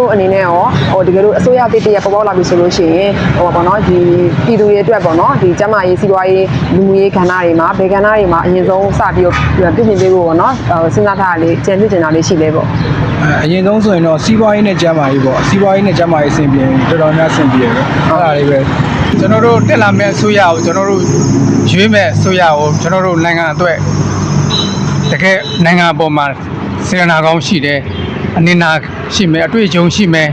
တို့အနေနဲ့ရောတကယ်လို့အစိုးရတည်တရပေါ်ပေါက်လာပြီဆိုလို့ရှိရင်ပေါ့နော်ဒီပြည်သူတွေအတွက်ပေါ့နော်ဒီကျန်းမာရေးစီးပွားရေးလူမှုရေးကဏ္ဍတွေမှာဘယ်ကဏ္ဍတွေမှာအရင်ဆုံးစပြီးတော့ပြင်ဆင်ပေးဖို့ပေါ့နော်စဉ်းစားထားတာလေးကြံပြစ်တင်တာလေးရှိလဲပေါ့အရင်ဆုံးဆိုရင်တော့စီးပွားရေးနဲ့ကျန်းမာရေးပေါ့စီးပွားရေးနဲ့ကျန်းမာရေးအဆင်ပြေတော်တော်များအဆင်ပြေတယ်အဲ့ဒါလေးပဲကျွန်တော်တို့တက်လာမဲ့အစိုးရကိုကျွန်တော်တို့ရွေးမဲ့အစိုးရကိုကျွန်တော်တို့နိုင်ငံအတွက်တကယ်နိုင်ငံအပေါ်မှာစေတနာကောင်းရှိတယ်အနေနာရှိမယ်အတွေ့အကြုံရှိမယ်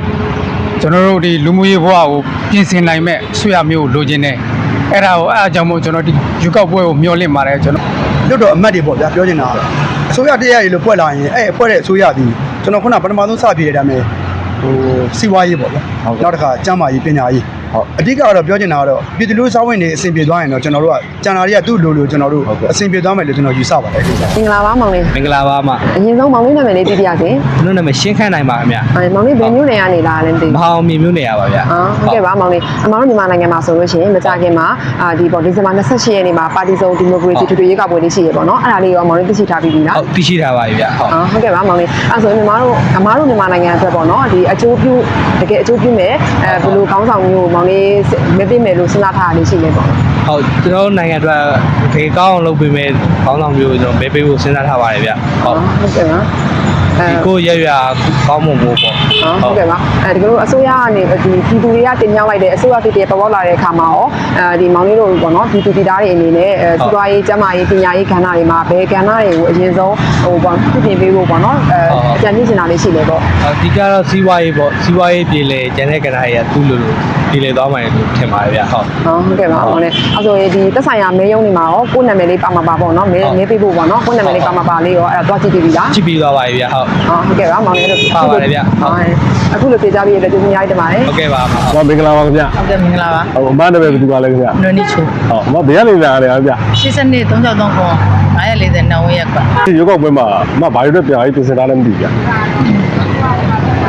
ကျွန်တော်တို့ဒီလူမှုရေးဘဝကိုပြင်ဆင်နိုင်မဲ့အစိုးရမျိုးလိုချင်တယ်အဲ့ဒါကိုအားကြောင့်မို့ကျွန်တော်ဒီရွေးကောက်ပွဲကိုမျှော်လင့်ပါတယ်ကျွန်တော်လွတ်တော်အမတ်တွေပေါ့ဗျာပြောချင်တာအစိုးရတရားတွေလို့ဖွဲ့လာရင်အဲ့ဖွဲ့တဲ့အစိုးရဒီကျွန်တော်ခုနပထမဆုံးစပြရတဲ့အမေစီးပွားရေးပေါ့ဗျာနောက်တစ်ခါကျန်းမာရေးပညာရေးအဓိကတော့ပြောချင်တာကတော့ပြည်သူလူစားဝင်တွေအဆင်ပြေသွားရင်တော့ကျွန်တော်တို့ကကျန်တာတွေကသူ့လိုကျွန်တော်တို့အဆင်ပြေသွားမယ်လို့ကျွန်တော်ယူဆပါတယ်မင်္ဂလာပါမောင်လေးမင်္ဂလာပါအမအရင်ဆုံးမောင်လေးနာမည်လေးသိပြရစေကျွန်တော်နာမည်ရှင်းခန့်နိုင်ပါခင်ဗျမောင်လေးဘယ်မျိုးနေရနေလားလဲမသိဘူးမဟာအောင်မြေမျိုးနေရပါဗျဟုတ်ကဲ့ပါမောင်လေးအမောင်တို့မြန်မာနိုင်ငံမှာဆိုလို့ရှိရင်မကြခင်မှာဒီပေါ့ဒီဇင်ဘာ28ရက်နေ့မှာပါတီစုံဒီမိုကရေစီထွေထွေရွေးကောက်ပွဲလေးရှိရပေါ့နော်အဲ့ဒါလေးရောမောင်လေးသိရှိထားပြီးပြီလားဟုတ်သိရှိထားပါပြီဗျဟုတ်ကဲ့ပါမောင်လေးအဲ့ဆိုရင်အမားတို့မြန်မာနိုင်ငံအတွက်ပေါ့နော်ဒီအကျိုးပြုတကယ်အကျိုးပြုမယ်ဘယ်လိုခေါင်းဆောင်မျိုးမောင်လေးမပေးမယ်လို့စဉ်းစားထားတာလေးရှိနေပေါ့ဟုတ်ကျွန်တော်နိုင်ငံအတွက်တကယ်ကောင်းအောင်လုပ်ပေးမယ်ခေါင်းဆောင်မျိုးကိုကျွန်တော်မဲပေးဖို့စဉ်းစားထားပါတယ်ဗျဟုတ်ကဲ့ပါဒီကိုရရကောင်းမွန်ဖို့ပေါ့ဟုတ်ကဲ့ပါဒီလိုအစိုးရကနေဒီပြည်သူတွေကတင်မြှောက်လိုက်တဲ့အစိုးရတည်တည်ပေါ်ပေါက်လာတဲ့အခါမှာရောဒီမောင်လေးတို့ပေါ့နော်ပြည်သူပြည်သားတွေအနေနဲ့စီးပွားရေးကျန်းမာရေးပညာရေးကဏ္ဍတွေမှာဘယ်ကဏ္ဍတွေကိုအရင်ဆုံးပေါ့ပြင်ပေးဖို့ပေါ့နော်အကြံပြုချင်တာလေးရှိလေပေါ့အဓိကတော့စီးပွားရေးပေါ့စီးပွားရေးပြည်လေကျန်တဲ့ကဏ္ဍတွေကသူ့လိုပြည်လေသွားမှလည်းထင်ပါတယ်ဗျဟုတ်ကဲ့ပါမောင်လေးအဲ့ဆိုရင်ဒီသက်ဆိုင်ရာမဲရုံးတွေမှာရောကိုယ်နာမည်လေးပါမှာပါပေါ့နော်မဲပေးဖို့ပေါ့နော်ကိုယ်နာမည်လေးပါမှာပါလေးရောအဲ့တော့ကြည့်ပြီးပြီလားကြည့်ပြီးသွားပါပြီဗျဟုတ်ကဲ့ပါမောင်လေးတို့ပါပါတယ်ဗျအခုလိုပြေးကြပြီးရတဲ့ကျေးဇူးများတင်ပါတယ်ဟုတ်ကဲ့ပါမင်္ဂလာပါခင်ဗျဟုတ်ကဲ့မင်္ဂလာပါဟိုအမနာမည်ဘယ်သူပါလဲခင်ဗျနွေနီချိုဟုတ်ဘယ်ကနေလာရလဲဗျ82 363ခွန်940နောင်ဝရက်ကွာဒီရုပ်ောက်ပွဲမှာဘာတွေအတွက်ပြန်ပြီးပြင်ဆင်ထားလဲမသိဘူးဗျ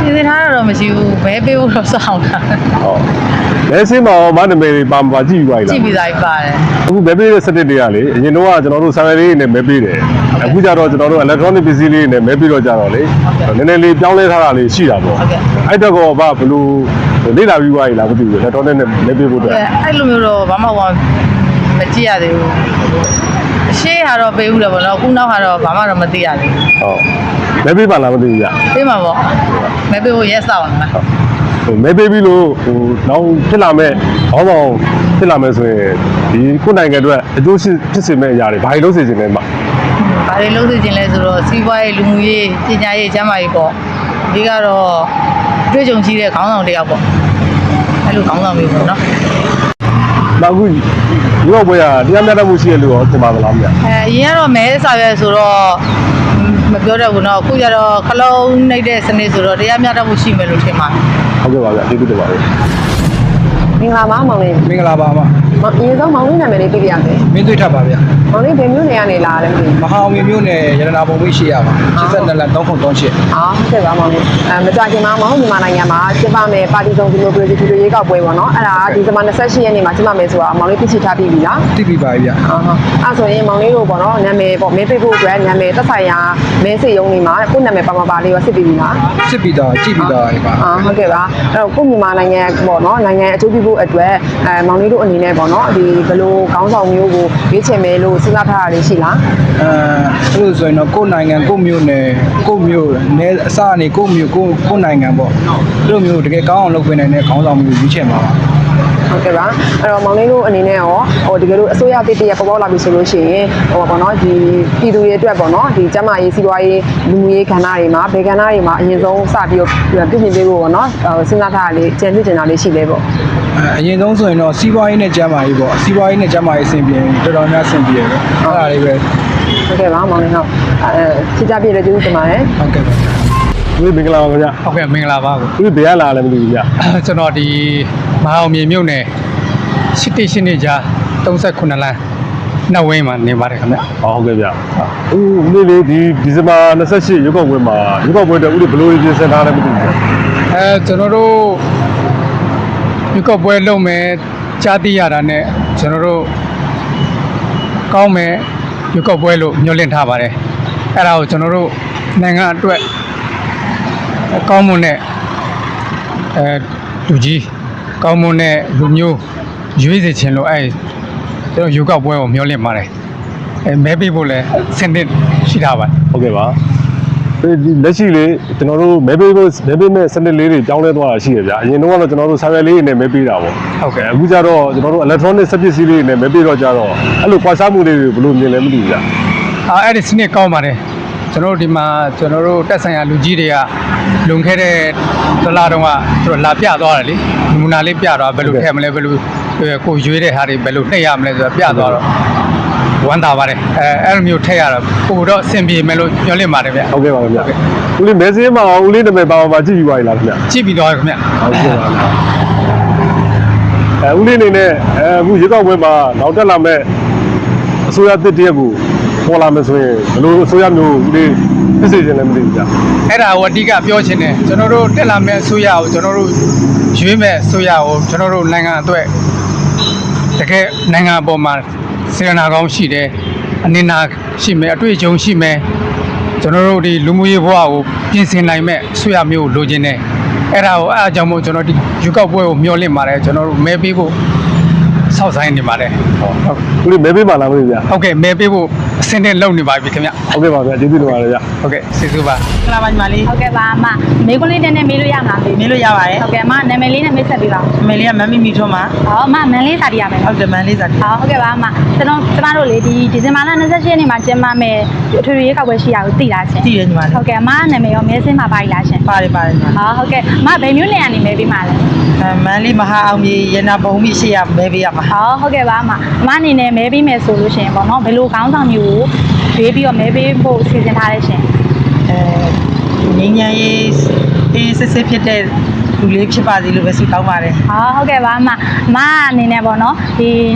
ပြင်ဆင်ထားတော့မရှိဘူးဘဲပေးဖို့တော့စောင့်တာဟုတ်လဲစင်းမှာမနာမည်ပါမပါကြည့်ပြီးပါလားကြည့်ပြီးသားပါတယ်အခုမဲပေးတဲ့စနစ်တွေကလေအရင်တော့ကျွန်တော်တို့ဆာဗယ်လေးနဲ့မဲပေးတယ်အခုကျတော့ကျွန်တော်တို့ electronic ပစ္စည်းလေးနဲ့မဲပေးတော့ကြတော့လေနည်းနည်းလေးပြောင်းလဲထားတာလေးရှိတာပေါ့အဲ့တော့ကောဘယ်လိုလေ့လာပြီးသွားပြီလားမသိဘူး electronic နဲ့မဲပေးဖို့အတွက်အဲ့လိုမျိုးတော့ဘာမှမကြည့်ရသေးဘူးအရှိဟာတော့ပေးဦးတယ်ပေါ့နော်အခုနောက်ဟာတော့ဘာမှတော့မသိရသေးဘူးဟုတ်မဲပေးပါလားမသိဘူးဗျပေးမှာပေါ့မဲပေးဖို့ရက်စောင့်မှာမဲပေးပြီးလို့နောက်ဖြစ်လာမဲ့ဘောင်းဆောင်ဖြစ်လာမဲ့ဆိုရင်ဒီခုနိုင်ငံအတွက်အကျိုးဖြစ်စေမဲ့အရာတွေဘာတွေလုပ်စေချင်လဲမှာဘာတွေလုပ်စေချင်လဲဆိုတော့စီးပွားရေးလူမှုရေးပညာရေးကျန်းမာရေးပေါ့ဒီကတော့တွေ့ကြုံရှိတဲ့ခေါင်းဆောင်တစ်ယောက်ပေါ့အဲ့လိုခေါင်းဆောင်မျိုးပေါ့နော်နောက်အခုဒီဘပွဲကတရားမျှတမှုရှိရလို့ရောထင်ပါသလားဗျအရင်ကတော့မဲစာရွက်ဆိုတော့မပြောတတ်ဘူးเนาะအခုကျတော့ခလုံးနှိပ်တဲ့စနစ်ဆိုတော့တရားမျှတမှုရှိမယ်လို့ထင်ပါတယ်ဟုတ်ကဲ့ပါဗျကျေးဇူးတင်ပါတယ်မင်္ဂလာပါမောင်လေးမင်္ဂလာပါအမအရင်ဆုံးမောင်လေးနာမည်လေးသိပြရစေမင်းတွေ့ထပ်ပါဗျမောင်လေးဘယ်မျိုးနေရနေလားလဲမသိဘူးမဟာအောင်မျိုးနဲ့ရတနာပုံပေးရှိရပါ82လမ်း3038ဟုတ်ကဲ့ပါမောင်လေးမကြခင်မှာမောင်မြန်မာနိုင်ငံမှာကျင်းပမယ်ပါတီစုံဒီမိုကရေစီထွေထွေရွေးကောက်ပွဲပေါ့နော်အဲ့ဒါဒီဇင်ဘာ28ရက်နေ့မှာကျင်းပမယ်ဆိုတာမောင်လေးသိရှိထားပြီးပြီလားသိပြီပါဗျဟုတ်အဲ့ဆိုရင်မောင်လေးတို့ပေါ့နော်နာမည်ပေါ့မဲပေးဖို့အတွက်နာမည်သက်ဆိုင်ရာမဲစေရုံတွေမှာကိုယ်နာမည်ပါမပါလေးရောစစ်ပြီးပြီလားစစ်ပြီးတော့ကြည့်ပြီးတော့ပါဟုတ်ကဲ့ပါအဲ့တော့ကိုမြန်မာနိုင်ငံပေါ့နော်နိုင်ငံအကျိုးပြုဖို့အတွက်မောင်လေးတို့အနေနဲ့ပေါ့နော်ဒီဘယ်လိုခေါင်းဆောင်မျိုးကိုရွေးချယ်မယ်လို့စဉ်းစားထားတာရှိလားအဲ့လိုဆိုရင်တော့ကိုယ်နိုင်ငံကိုမျိုးနဲ့ကိုမျိုးနဲ့အစအနေကိုမျိုးကိုနိုင်ငံပေါ့အဲ့လိုမျိုးတကယ်ကောင်းအောင်လုပ်ပေးနိုင်တဲ့ခေါင်းဆောင်မျိုးရွေးချယ်မှာပါဟုတ်ကဲ့ပါအဲ့တော့မောင်လေးတို့အနေနဲ့ရောတကယ်လို့အစိုးရတည်တရပေါ်ပေါက်လာပြီဆိုလို့ရှိရင်ပေါ့နော်ဒီပြည်သူတွေအတွက်ပေါ့နော်ဒီကျန်းမာရေးစီးပွားရေးလူမှုရေးကဏ္ဍတွေမှာဘယ်ကဏ္ဍတွေမှာအရင်ဆုံးစပြီးတော့ပြင်ဆင်ပေးဖို့ပေါ့နော်စဉ်းစားထားတာလေးကြံပြစ်တင်တာလေးရှိလဲပေါ့အရင်ဆုံးဆိုရင်တော့စီးပွားရေးနဲ့ကျန်းမာရေးပေါ့စီးပွားရေးနဲ့ကျန်းမာရေးအဆင်ပြေတော်တော်များအဆင်ပြေတယ်အဲ့ဒါလေးပဲဟုတ်ကဲ့ပါမောင်လေးဟုတ်ချစ်ကြပြည့်လည်းကျေးဇူးတင်ပါတယ်ဟုတ်ကဲ့ပါဒီမင်္ဂလာပါခင်ဗျဟုတ်ကဲ့မင်္ဂလာပါကိုဒီဘယ်လာလဲမသိဘူးဗျကျွန်တော်ဒီမဟာအောင်မြေမြို့နယ်၈နှစ်ကြာ39လမ်းနောက်ဝင်းမှာနေပါတယ်ခင်ဗျဟုတ်ကဲ့ဗျဦးနေ့လေးဒီဒီဇင်ဘာ28ရုပ်ောက်ပွဲမှာရုပ်ောက်ပွဲတဲ့ဦးလေးဘယ်လိုပြင်ဆင်ထားလဲမသိဘူးကျွန်တော်တို့ရုပ်ောက်ပွဲလုပ်မယ်ကြားသိရတာနဲ့ကျွန်တော်တို့ကောင်းမယ်ရုပ်ောက်ပွဲလို့ညွှန်လင့်ထားပါတယ်အဲ့ဒါကိုကျွန်တော်တို့နိုင်ငံအတွက်ကောင်းမွန်တဲ့ လူကြီးကောင်းမွန်တဲ့လူမျိုးရွေးစေချင်လို့ကျွန်တော်ယူကောက်ပွဲကိုမျှော်လင့်ပါတယ်မဲပေးဖို့လည်းစနစ်ရှိတာပါ ဟုတ်ကဲ့ပါဒီလက်ရှိလေးကျွန်တော်တို့မဲပေးမဲ့စနစ်လေးတွေကြောင်းလဲသွားတာရှိရဗျာအရင်တော့ကျွန်တော်တို့ဆာဗယ်လေးတွေနဲ့မဲပေးတာပေါ့ဟုတ်ကဲ့အခုကျတော့ကျွန်တော်တို့ electronic စက်ပစ္စည်းလေးတွေနဲ့မဲပေးတော့ကြတော့အဲ့လိုကွာခြားမှုလေးတွေဘယ်လိုမြင်လဲမသိဘူးဗျာ အဲ့ဒီစနစ်ကောင်းပါတယ်ကျွန်တော်တို့ဒီမှာကျွန်တော်တို့တက်ဆိုင်ရာလူကြီးတွေကလွန်ခဲ့တဲ့တလားတုန်းကသူတို့လာပြသွားတယ်လေနမူနာလေးပြသွားဘယ်လိုထည့်မလဲဘယ်လိုကိုရွေးတဲ့ဟာတွေဘယ်လိုနှိပ်ရမလဲဆိုတာပြသွားတော့ဝမ်းသာပါတယ်အဲ့လိုမျိုးထည့်ရတော့ပို့တော့အဆင်ပြေမယ်လို့ပြောလင့်ပါတယ်ဗျ ဟုတ်ကဲ့ပါဗျာဦးလေးမဲစင်းမှာဦးလေးနာမည်ပါပါကြည့်ပြီးပါလားခင်ဗျာ ကြည့်ပြီးသွားခင်ဗျ ဟုတ်ကဲ့ပါဦးလေးအနေနဲ့အခုရေကောက်ပွဲမှာနောက်တက်လာမဲ့အစိုးရတစ်တရက်ကိုပေါ်လာမယ်ဆိုရင်ဘယ်လိုအစိုးရမျိုးဦးလေးဖြစ်စေချင်လဲမသိဘူးဗျာ အဲ့ဒါကိုအဓိကပြောချင်တယ်ကျွန်တော်တို့တက်လာမဲ့အစိုးရကိုကျွန်တော်တို့ရွေးမဲ့အစိုးရကိုကျွန်တော်တို့နိုင်ငံအတွက်တကယ်နိုင်ငံအပေါ်မှာစေတနာကောင်းရှိတယ်အနေနာရှိမယ်အတွေ့အကြုံရှိမယ်ကျွန်တော်တို့ဒီလူမှုရေးဘဝကိုပြင်ဆင်နိုင်မဲ့အစိုးရမျိုးကိုလိုချင်တယ်အဲ့ဒါကိုအားကြောင့်မို့ကျွန်တော်ဒီယူကောက်ပွဲကိုမျှော်လင့်ပါတယ်ကျွန်တော်တို့မဲပေးဖို့စောင့်ဆိုင်နေပါတယ်ဟုတ် ဦးလေးမဲပေးပါလားမသိဘူးဗျာ ဟုတ်ကဲ့မဲပေးဖို့အစင်းနဲ့လုပ်နေပါပြီခင်ဗျ ဟုတ်ကဲ့ပါဗျာကျေးဇူးတင်ပါတယ်ဗျာ ဟုတ်ကဲ့ကျေးဇူးပါ ကလာပါညီမလေး ဟုတ်ကဲ့ပါအမမေးခွန်းလေးနဲ့မေးလို့ရမှာမေး မေးလို့ရပါတယ် ဟုတ်ကဲ့အမနာမည်လေးနဲ့မိတ်ဆက်ပေးပါဦး အမေလေးကမမ်မီမီထွန်းပါ ဟောအမမန်လေးစာတီးရမယ် ဟုတ်တယ်မန်လေးစား ဟုတ်ကဲ့ပါအမကျမတို့လေဒီဒီဇင်ဘာလ28ရက်နေ့မှာကျင်းပမယ်အထွေထွေရေးကောက်ပွဲရှိရကိုသိလားရှင် တည်ရညီမလေး ဟုတ်ကဲ့အမနာမည်ရောမဲစင်းမှာပါလားရှင် ပါတယ်ညီမ ဟုတ်ကဲ့အမဘယ်မျိုးနေရာနေမဲပေးမှာလဲ မန်လေးမဟာအောင်မြေရနာဘုံမိရှိရမဲပေးရမှာ ဟုတ်ကဲ့ပါအမအနေနဲ့မဲပေးမယ်ဆိုလို့ရှင်ပေါ့နော်ဘယ်လိုခေါင်းဆောင်မျိုးကိုရွေးပြီးတော့မဲပေးဖို့စီစဉ်ထားလဲရှင် ငင်းငယ်ရေးစစ်စစ်ဖြစ်တဲ့လူလေးဖြစ်ပါစေလို့ပဲဆုတောင်းပါတယ် ဟုတ်ကဲ့ပါအမအနေနဲ့ပေါ့နော်ဒ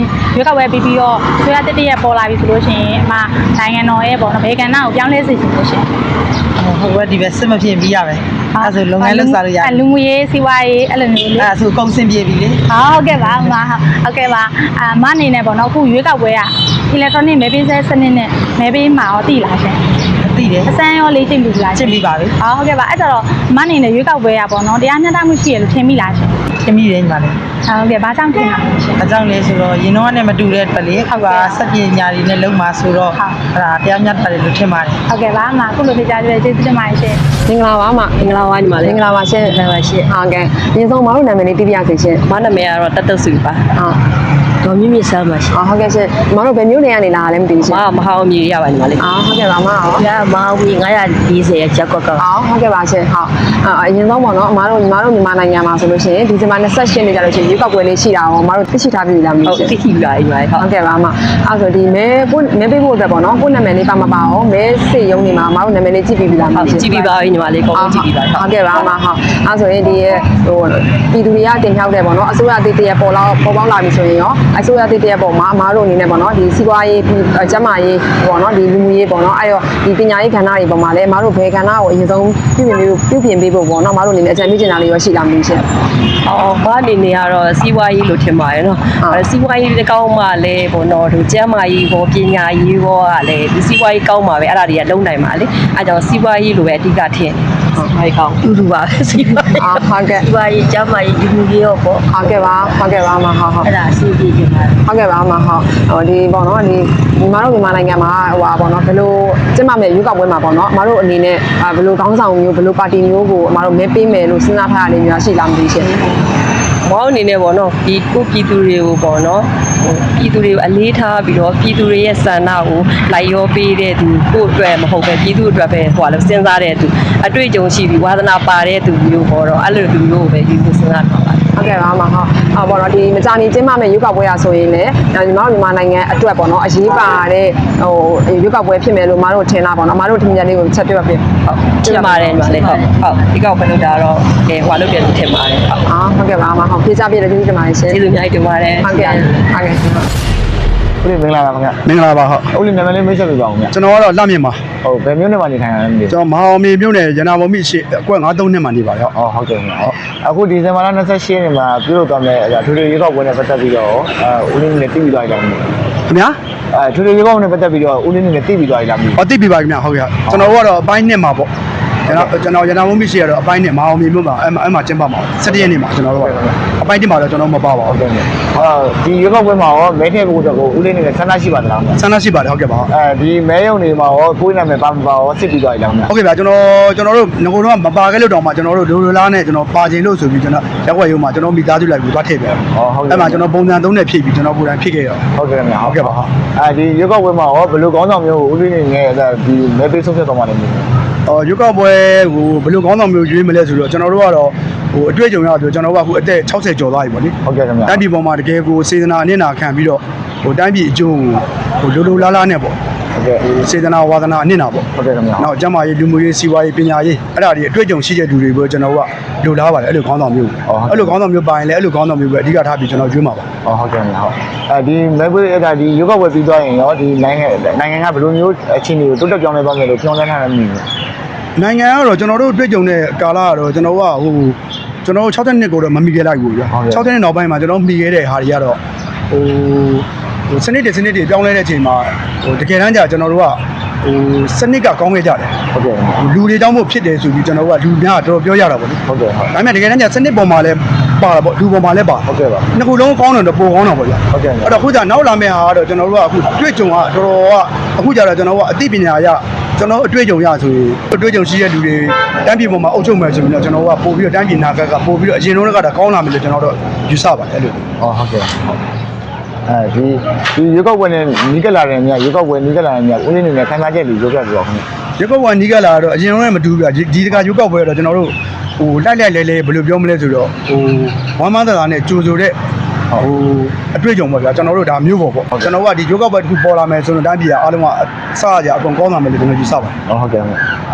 ီရွေးကောက်ပွဲပြီးပြီးတော့ဆွေးရတက်တရက်ပေါ်လာပြီဆိုလို့ရှိရင်အမနိုင်ငံတော်ရဲ့ပေါ့နော်ဘေကန်နာကိုပြောင်းလဲစေချင်လို့ရှင် ဟုတ်ကဲ့ဒီပဲစစ်မဖြစ်ပြီးရပဲအဲဆိုလုပ်ငန်းလုပ်စားလို့ရတယ် လူမှုရေးစီးပွားရေးအဲ့လိုမျိုးလေ အဲဆိုကုန်စင်ပြေပြီလေ ဟုတ်ကဲ့ပါဟုတ်ကဲ့ပါအမအနေနဲ့ပေါ့နော်အခုရွေးကောက်ပွဲက electronic မဲပေးစနစ်နဲ့မဲပေးမှာရောသိလားရှင် သိတယ် အစမ်းရောလေးကျင့်ပြီလား ချစ်ပြီးပါပြီ ဟုတ်ကဲ့ပါအဲ့တော့အမအနေနဲ့ရွေးကောက်ပွဲကပေါ့နော်တရားမျှတမှုရှိရလို့ထင်မိလားရှင် ချစ်မိတယ်ညီမလေး ဟုတ်ကဲ့ဘာကြောင့်ထင်တာလဲရှင် အကြောင်းလေးဆိုတော့ရင်တော့နဲ့မတူတဲ့တလေအခုကစက်ပညာတွေနဲ့လုံမှာဆိုတော့အဲ့ဒါတရားမျှတတယ်လို့ထင်ပါတယ် ဟုတ်ကဲ့ပါအမအခုလိုဖြေကြားပေးကျေးဇူးတင်ပါတယ်ရှင် မင်္ဂလာပါအမ မင်္ဂလာပါညီမ မ လေး င်္ဂလာပါရှင် မင်္ဂလာပါရှင် ဟုတ်ကဲ့အရင်ဆုံးမတို့နာမည်လေးသိပြရစေရှင် မနာမည်ကတော့တတ်တဆူပါ ဟုတ် ဒေါ်မြင့်မြင့်ဆမ်းပါရှင် ဟုတ်ကဲ့ရှင်မတို့ဘယ်မျိုးနေရနေလာလဲမသိဘူးရှင် မမဟာအောင်မြေရပါညီမလေး ဟုတ်ကဲ့ပါအမရော ရမအောင်မြေ940ရဲ့ချက်ကွက်က ဟုတ်ကဲ့ပါရှင်ဟုတ်အရင်ဆုံးပေါ့နော်အမတို့မြန်မာနိုင်ငံမှာဆိုလို့ရှိရင်ဒီဇင်ဘာ28ရက်နေ့ကျလို့ရှိရင်ရွေးကောက်ပွဲလေးရှိတာရောအမတို့သိရှိထားပြီလားမ ဟုတ် သိ သိ ရှင် ပြီပါညီမလေးဟုတ် ဟုတ်ကဲ့ပါအမအဲ့ဆိုဒီမဲပေးဖို့အတွက်ပေါ့နော်ကိုယ့်နာမည်လေးပါမပါအောင်မဲစစ်ရုံးနေမှာအမတို့နာမည်လေးကြည့်ပြီးပြီလားမ ဟုတ် သိရှင် ကြည့်ပြီးပါညီမလေးကောင်းကြည့်ပြီးပါ ဟုတ်ကဲ့ပါအမဟုတ်အဲ့ဆိုရင်ဒီရဲ့ဟိုပြည်သူတွေကတင်ဖြောက်တယ်ပေါ့နော်အစိုးရအသေးတရပေါ်ပေါက်လာပြီဆိုရင်ရောအစိုးရအသေးတရပေါ်မှာအမတို့အနေနဲ့ပေါ့နော်ဒီစီးပွားရေးကျန်းမာရေးပေါ့နော်ဒီလူမှုရေးပေါ့နော်အဲ့တော့ဒီပညာရေးကဏ္ဍတွေပေါ်မှာလည်းအမတို့ဘယ်ကဏ္ဍကိုအရင်ဆုံးပြုပြင်ပေးဖို့ပေါ့နော်အမတို့အနေနဲ့အကြံပြုချင်တာလေးရောရှိလားမသိရှင် ဘာအနေနဲ့ကတော့စီးပွားရေးလို့ထင်ပါတယ်နော်စီးပွားရေးကောင်းမှလည်းပေါ့နော်ဒီကျန်းမာရေးဘောပညာရေးဘောကလည်းဒီစီးပွားရေးကောင်းမှပဲအဲ့ဒါတွေကလုံးနိုင်ပါလေအဲကြောင့်စီးပွားရေးလိုပဲအဓိကထင်စီးပွားရေးကောင်းတူပါပဲစီးပွားရေး ဟုတ်ကဲ့ စီးပွားရေးကျန်းမာရေးဒီလူကြီးရောပေါ့ ဟုတ်ကဲ့ပါအမဟုတ် အဲ့ဒါအစီအပြေချင်ပါတယ် ဟုတ်ကဲ့ပါအမဟုတ်ဟိုဒီပေါ့နော်ဒီမြန်မာနိုင်ငံမှာဟိုပါပေါ့နော်ဘယ်လိုကျင်းပမယ်ရွေးကောက်ပွဲမှာပေါ့နော်အမတို့အနေနဲ့ဘယ်လိုခေါင်းဆောင်မျိုးဘယ်လိုပါတီမျိုးကိုအမတို့မဲပေးမယ်လို့စဉ်းစားထားရလိမ့်များရှိလားမသိရှင် မောင်းအနေနဲ့ပေါ့နော်ဒီကိုပြည်သူတွေကိုပေါ့နော်ပြည်သူတွေကိုအလေးထားပြီးတော့ပြည်သူတွေရဲ့ဆန္ဒကိုလိုက်ရောပေးတဲ့သူကိုယ့်အတွက်မဟုတ်ပဲပြည်သူအတွက်ပဲဟိုလိုစဉ်းစားတဲ့သူအတွေ့အကြုံရှိပြီးဝါသနာပါတဲ့သူမျိုးပေါ့တော့အဲ့လိုလူမျိုးကိုပဲယူဖို့စဉ်းစားထားပါတယ် ဟုတ်ကဲ့ပါအမဟုတ်ပေါ့နော်ဒီမကြာမီကျင်းပမယ်ရွေးကောက်ပွဲရဆိုရင်လည်းညီမတို့မြန်မာနိုင်ငံအတွက်ပေါ့နော်အရေးပါတဲ့ဟိုရွေးကောက်ပွဲဖြစ်မယ်လို့မတို့ထင်တာပေါ့နော်မတို့ထင်မြင်လေးကိုချက်တွေ့ပါပြင် ဟုတ်ထင်ပါတယ်ညီမလေးဟုတ်ဒီကောက်ပဲလို့ဒါတော့ဟိုလုပ်တယ်လို့ထင်ပါတယ်ဟုတ် ဟုတ်ကဲ့ပါအမဟုတ်ဖြေချပြတဲ့ကျေးဇူးတင်ပါတယ်ရှင် ကျေးဇူးအများကြီးတင်ပါတယ် ဟုတ်ကဲ့ဟုတ် ဦးလေးမင်္ဂလာပါခင်ဗျာ မင်္ဂလာပါဟုတ် ဦးလေးနာမည်လေးမိတ်ဆက်ပြပါအောင်ခင်ဗျာ ကျွန်တော်ကတော့လှမြင့်ပါ ဟုတ်ဘယ်မျိုးနဲ့မှနေထိုင်ရလဲမသိဘူး ကျွန်တော်မဟာအောင်မြေမြို့နယ်ရနာဘုံမိရှိအကွက်93နှစ်မှာနေပါရော ဟုတ်ကဲ့ခင်ဗျာအခုဒီဇင်ဘာလ28ရက်နေ့မှာပြုလုပ်သွားမယ်ထွေထွေရွေးကောက်ပွဲနဲ့ပတ်သက်ပြီးတော့ဦးလေးနဲ့တည်ပြီးသွားကြတယ် ခင်ဗျာ ထွေထွေရွေးကောက်ပွဲနဲ့ပတ်သက်ပြီးတော့ဦးလေးနဲ့တည်ပြီးသွားကြတယ် ဟောတိပြပါခင်ဗျာဟုတ်ကဲ့ကျွန်တော်တို့ကတော့အပိုင်းနှစ်မှာပေါ့ ကျွန်တော်ရနာမုံမရှိရတော့အပိုင်းနဲ့မအောင်မြင်မှုမှာအဲ့မှာကျင်းပမှာ17ရက်နေ့မှာကျွန်တော်တို့အပိုင်းတင်မှာတော့ကျွန်တော်မပါပါဘူး ဟုတ်ကဲ့ဒီရွေးကောက်ပွဲမှာရောမဲထည့်ဖို့တော့ဦးလေးနေနဲ့ဆန္ဒရှိပါသလား ဆန္ဒရှိပါတယ်ဟုတ်ကဲ့ပါ ဒီမဲရုံတွေမှာရောကိုယ်နာမည်ပါမပါရောစစ်ပြီးသွားပြီလားခင်ဗျ ဟုတ်ကဲ့ဗျာကျွန်တော်တို့ငကိုတော့မပါခဲ့လို့တော့မှကျွန်တော်တို့လိုလားနဲ့ကျွန်တော်ပါခြင်းလို့ဆိုပြီးကျွန်တော်ရက်ွက်ရုံမှာကျွန်တော်မိသားစုလိုက်ပြီးသွားထည့်ပြတယ်အဲ့မှာကျွန်တော်ပုံစံ3နဲ့ဖြည့်ပြီးကျွန်တော်ပုံစံဖြည့်ခဲ့ရော ဟုတ်ကဲ့ခင်ဗျ ဟုတ်ကဲ့ပါ ဒီရွေးကောက်ပွဲမှာရောဘယ်လိုကောင်းဆောင်မျိုးဦးလေးနေနဲ့ဒီမဲပေးဆုံးဖြတ်သွားမှလည်းမသိဘူး ရွေးကောက်ပွဲဟိုဘယ်လိုကောင်းဆောင်မျိုးရွေးမလဲဆိုတော့ကျွန်တော်တို့ကတော့ဟိုအတွေ့အကြုံရဆိုကျွန်တော်တို့ကအခုအသက်60ကျော်သွားပြီပေါ့လေ ဟုတ်ကဲ့ခင်ဗျ တိုင်းပြည်ပေါ်မှာတကယ်ကိုစေတနာအနစ်နာခံပြီးတော့ဟိုတိုင်းပြည်အကျိုးဟိုလိုလားလားနဲ့ပေါ့ ဟုတ်ကဲ့ စေတနာဝါသနာအနစ်နာပေါ့ ဟုတ်ကဲ့ခင်ဗျ နောက်ကျမ်းမာရေးလူမှုရေးစီးပွားရေးပညာရေးအဲ့ဒါတွေအတွေ့အကြုံရှိတဲ့လူတွေပဲကျွန်တော်ကလိုလားပါတယ်အဲ့လိုခေါင်းဆောင်မျိုးအဲ့လိုခေါင်းဆောင်မျိုးပါရင်လည်းအဲ့လိုခေါင်းဆောင်မျိုးပဲအဓိကထားပြီးကျွန်တော်ရွေးမှာပါ ဟုတ်ကဲ့ခင်ဗျဟုတ်ဒီမဲပေးဒီရွေးကောက်ပွဲပြီးသွားရင်ရောဒီနိုင်ငံကဘယ်လိုမျိုးအခြေအနေကိုတိုးတက်ပြောင်းလဲသွားမယ်လို့ပြောင်းလဲထားတယ်မြင်တယ် နိုင်ငံကတော့ကျွန်တော်တို့တွေ့ကြုံတဲ့ကာလကတော့ကျွန်တော်ကဟိုကျွန်တော်60နှစ်ကိုတော့မမီခဲ့လိုက်ဘူးဗျာ60နှစ်နောက်ပိုင်းမှာကျွန်တော်မီခဲ့တဲ့ဟာတွေကတော့ဟိုစနစ်တွေပြောင်းလဲတဲ့အချိန်မှာဟိုတကယ်တမ်းကျကျွန်တော်တို့ကဟိုစနစ်ကကောင်းခဲ့ကြတယ် ဟုတ်ကဲ့ လူတွေတောင်းဖို့ဖြစ်တယ်ဆိုပြီးကျွန်တော်ကလူများတော်တော်ပြောရတာပေါ့လေ ဟုတ်ကဲ့ဟုတ် ဒါပေမဲ့တကယ်တမ်းကျစနစ်ပေါ်မှာလည်းပါတာပေါ့လူပေါ်မှာလည်းပါ ဟုတ်ကဲ့ပါ နှစ်ခုလုံးကောင်းတယ်တော့ပိုကောင်းတာပေါ့ဗျာ ဟုတ်ကဲ့ အဲ့တော့ခုကျနောက်လာမယ့်ဟာကတော့ကျွန်တော်တို့ကအခုတွေ့ကြုံကတော်တော်ကအခုကျတော့ကျွန်တော်ကအသိပညာရကျွန်တော်အတွေ့အကြုံရဆိုရင်အတွေ့အကြုံရှိတဲ့လူတွေတန်းပြည်ပေါ်မှာအုပ်ချုပ်မယ်ဆိုပြီးတော့ကျွန်တော်ကပို့ပြီးတော့တန်းပြည်နာကပို့ပြီးတော့အရင်တုန်းကတော့ကောင်းလာမယ်လို့ကျွန်တော်တို့ယူဆပါတယ်အဲ့လို ဟုတ်ကဲ့ဟုတ်ဒီရွေးကောက်ပွဲနဲ့နီးကလာတယ်မြတ်ရွေးကောက်ပွဲနီးကလာတယ်မြတ်ဦးလေးနေနဲ့ခံစားချက်တွေပြောပြပြပါခင်ဗျ ရုပ်ကောက်ဝနီးကလာတော့အရင်တုန်းကမတူဘူးဗျဒီတကရုပ်ကောက်ပွဲတော့ကျွန်တော်တို့ဟိုလိုက်လဲဘယ်လိုပြောမလဲဆိုတော့ဟိုဝမ်းမသာနဲ့ကြိုဆိုတဲ့ဟိုအတွေ့အကြုံပေါ့ဗျာကျွန်တော်တို့ဒါမျိုးပေါ့ကျွန်တော်ကဒီရုပ်ကောက်ပွဲတစ်ခုပေါ်လာမယ်ဆိုတော့တိုင်းပြည်အားလုံးကအစအကြအကုန်ကောင်းလာမယ်လို့ကျွန်တော်ယူဆပါတယ် ဟုတ်ကဲ့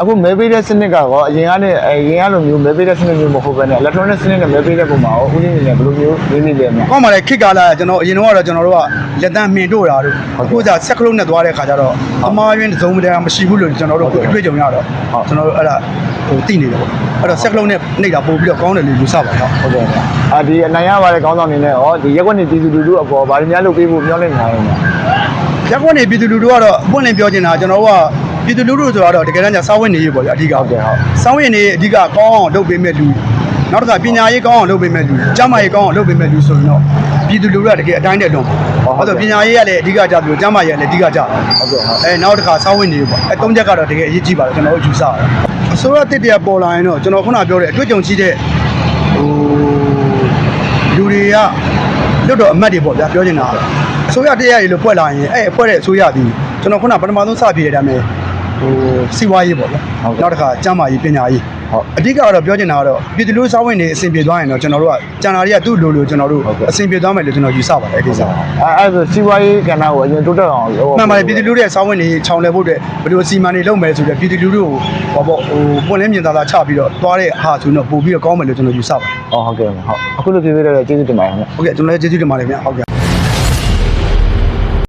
အခုမဲပေးတဲ့စနစ်ကတော့အရင်ကနဲ့အရင်ကလိုမျိုးမဲပေးတဲ့စနစ်မျိုးမဟုတ်ဘဲနဲ့ electronic စနစ်နဲ့မဲပေးတဲ့ပုံမှာဦးလေးနေနဲ့ဘယ်လိုမျိုးနေနေလဲမြတ် ကောင်းပါလေခစ်ကာလာကျွန်တော်အရင်တော့ကျွန်တော်တို့ကလက်တန်းမှင်တို့တာတို့အခုကဆက်ကလုံးနဲ့သွားတဲ့ခါကျတော့အမားရင်းသုံးမတန်းမရှိဘူးလို့ကျွန်တော်တို့အတွေ့အကြုံရတော့ကျွန်တော်တို့အဲ့ဒါဟိုသိနေတယ်ပေါ့အဲ့တော့ဆက်ကလုံးနဲ့နှိပ်တာပို့ပြီးတော့ကောင်းတယ်လို့ယူဆပါတော့ ဟုတ်ကဲ့ဒီအနိုင်ရပါတဲ့ခေါင်းဆောင်နေနဲ့ရောဒီရက်ကွက်နေပြည်သူလူထုအပေါ်ဗားများလုပ်ပေးဖို့မျှော်လင့်နေတာရော ရက်ကွက်နေပြည်သူလူထုကတော့အပွင့်လင်းပြောချင်တာကျွန်တော်တို့ကပြည်သူလူထုဆိုတော့တကယ်တမ်းကျစားဝတ်နေရေးပေါ့ဗျအဓိကဟုတ်တယ်ဟုတ်စားဝတ်နေရေးအဓိကကောင်းအောင်လုပ်ပေးမဲ့လူနောက်တစ်ခါပညာရေးကောင်းအောင်လုပ်ပေးမဲ့လူကျန်းမာရေးကောင်းအောင်လုပ်ပေးမဲ့လူဆိုရင်တော့ပြည်သူလူထုကတကယ်အတိုင်းနဲ့လုံးဟုတ်ဆိုပညာရေးကလည်းအဓိကကြပြီးကျန်းမာရေးကလည်းအဓိကကြဟုတ်ကဲ့နောက်တစ်ခါစားဝတ်နေရေးပေါ့သုံးချက်ကတော့တကယ်အရေးကြီးပါတယ်ကျွန်တော်တို့ယူဆရတယ်အစိုးရတစ်တရပေါ်လာရင်တော့ကျွန်တော်ခုနပြောတဲ့အတွေ့အကြုံရှိတဲ့ဟိုလူတွေကလွတ်တော်အမတ်တွေပေါ့ဗျာပြောချင်တာအစိုးရတရရည်လို့ဖွဲ့လာရင်အဲ့ဖွဲ့တဲ့အစိုးရဒီကျွန်တော်ခုနပထမဆုံးစပြည့်တဲ့အတိုင်းဟိုစီးပွားရေးပေါ့ဗျာနောက်တစ်ခါကျန်းမာရေးပညာရေးအဓိကတော့ပြောချင်တာကတော့ပြည်သူလူစားဝင်နေအဆင်ပြေသွားရင်တော့ကျွန်တော်တို့ကကျန်တာတွေကသူ့လိုကျွန်တော်တို့အဆင်ပြေသွားမယ်လို့ကျွန်တော်ယူဆပါတယ်အဲ့ဒီစားအဲ့ဒါစီးပွားရေးကဏ္ဍကိုအရင်တိုးတက်အောင် မှန်ပါတယ်ပြည်သူလူရဲ့စားဝင်နေခြောင်လဲဖို့အတွက်ဘယ်လိုအစီအမံတွေလုပ်မယ်ဆိုတော့ပြည်သူလူတို့ဟောပေါ့ဟိုပွင့်လင်းမြင်သာသာချပြီးတော့သွားတဲ့ဟာဆိုတော့ပို့ပြီးတော့ကောင်းမယ်လို့ကျွန်တော်ယူဆပါတယ်ဟုတ်ကဲ့ဟုတ်အခုလိုပြေးပေးတဲ့ကျေးဇူးတင်ပါတယ်ခင်ဗျ ဟုတ်ကဲ့ကျွန်တော်လည်းကျေးဇူးတင်ပါတယ်ခင်ဗျဟုတ်ကဲ့